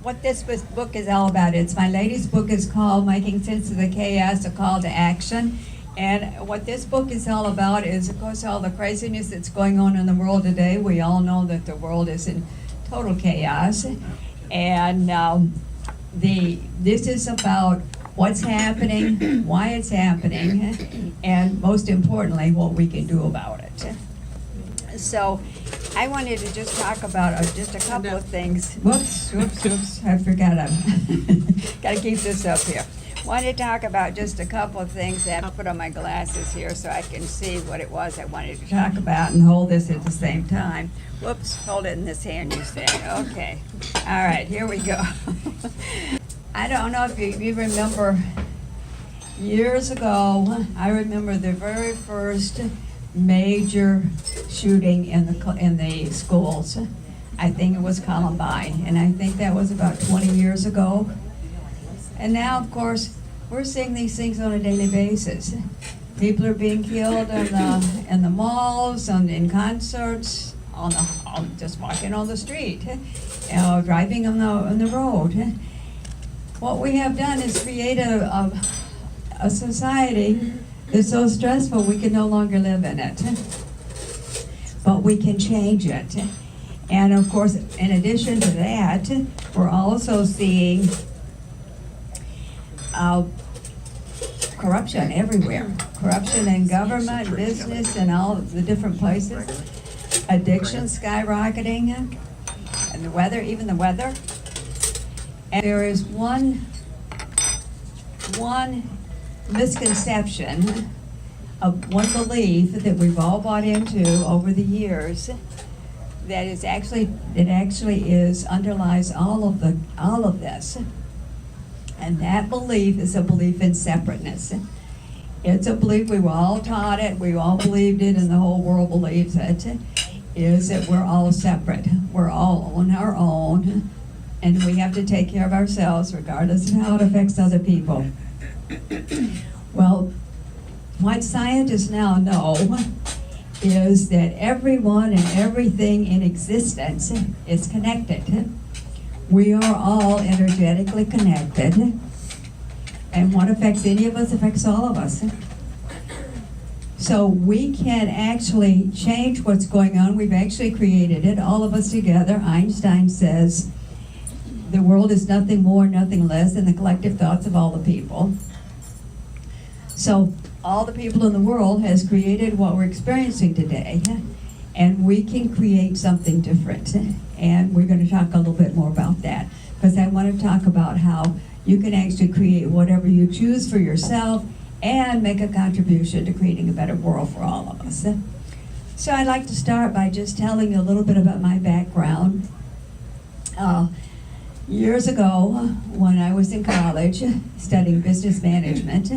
what this book is all about. It's my latest book is called Making Sense of the Chaos, A Call to Action. And what this book is all about is, of course, all the craziness that's going on in the world today. We all know that the world is in total chaos. And this is about what's happening, why it's happening, and most importantly, what we can do about it. So I wanted to just talk about just a couple of things. Whoops, I forgot. Got to keep this up here. Wanted to talk about just a couple of things. I have to put on my glasses here so I can see what it was I wanted to talk about and hold this at the same time. Whoops, hold it in this hand, you said. Okay. All right, here we go. I don't know if you remember years ago, I remember the very first major shooting in the schools. I think it was Columbine, and I think that was about 20 years ago. And now, of course, we're seeing these things on a daily basis. People are being killed in the malls, in concerts, just walking on the street, driving on the road. What we have done is create a society that's so stressful we can no longer live in it. But we can change it. And of course, in addition to that, we're also seeing corruption everywhere. Corruption in government, business, and all the different places. Addiction skyrocketing, and the weather, even the weather. And there is one misconception of one belief that we've all bought into over the years that actually underlies all of this. And that belief is a belief in separateness. It's a belief, we were all taught it, we all believed it, and the whole world believes it, is that we're all separate. We're all on our own, and we have to take care of ourselves regardless of how it affects other people. Well, what scientists now know is that everyone and everything in existence is connected. We are all energetically connected, and what affects any of us affects all of us. So we can actually change what's going on. We've actually created it, all of us together. Einstein says the world is nothing more, nothing less than the collective thoughts of all the people. So all the people in the world has created what we're experiencing today, and we can create something different. And we're going to talk a little bit more about that, because I want to talk about how you can actually create whatever you choose for yourself and make a contribution to creating a better world for all of us. So I'd like to start by just telling you a little bit about my background. Years ago, when I was in college studying business management,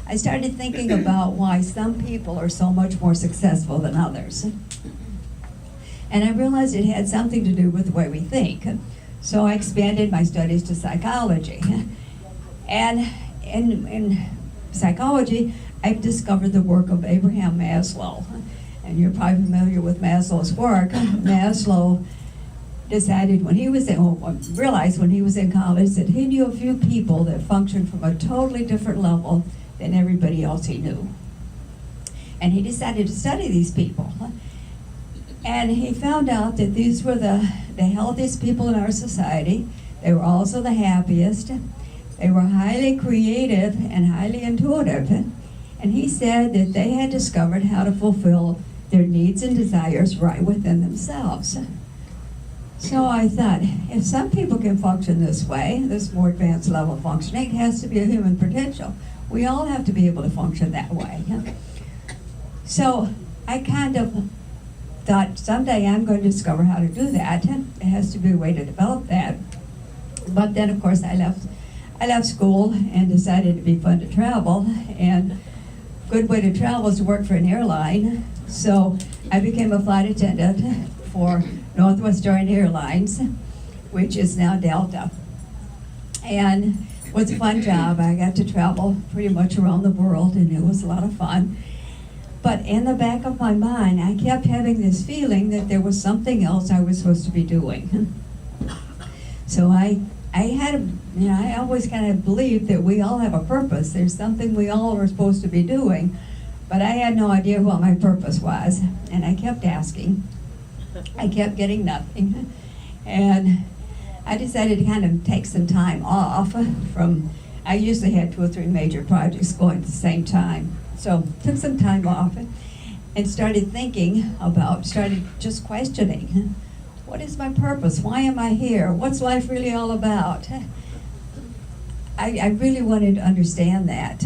I started thinking about why some people are so much more successful than others. And I realized it had something to do with the way we think. So I expanded my studies to psychology. And in psychology, I've discovered the work of Abraham Maslow. And you're probably familiar with Maslow's work. Maslow decided realized when he was in college that he knew a few people that functioned from a totally different level than everybody else he knew. And he decided to study these people. And he found out that these were the healthiest people in our society. They were also the happiest. They were highly creative and highly intuitive. And he said that they had discovered how to fulfill their needs and desires right within themselves. So I thought, if some people can function this way, this more advanced level of functioning, it has to be a human potential. We all have to be able to function that way. So I kind of thought someday I'm going to discover how to do that. It has to be a way to develop that. But then, of course, I left school and decided it'd be fun to travel. And a good way to travel is to work for an airline. So I became a flight attendant for Northwestern Airlines, which is now Delta. And it was a fun job. I got to travel pretty much around the world, and it was a lot of fun. But in the back of my mind, I kept having this feeling that there was something else I was supposed to be doing. So I had, I always kind of believed that we all have a purpose. There's something we all are supposed to be doing, but I had no idea what my purpose was. And I kept asking. I kept getting nothing. And I decided to kind of take some time off from, I usually had 2 or 3 major projects going at the same time. So took some time off and started started just questioning. What is my purpose? Why am I here? What's life really all about? I really wanted to understand that.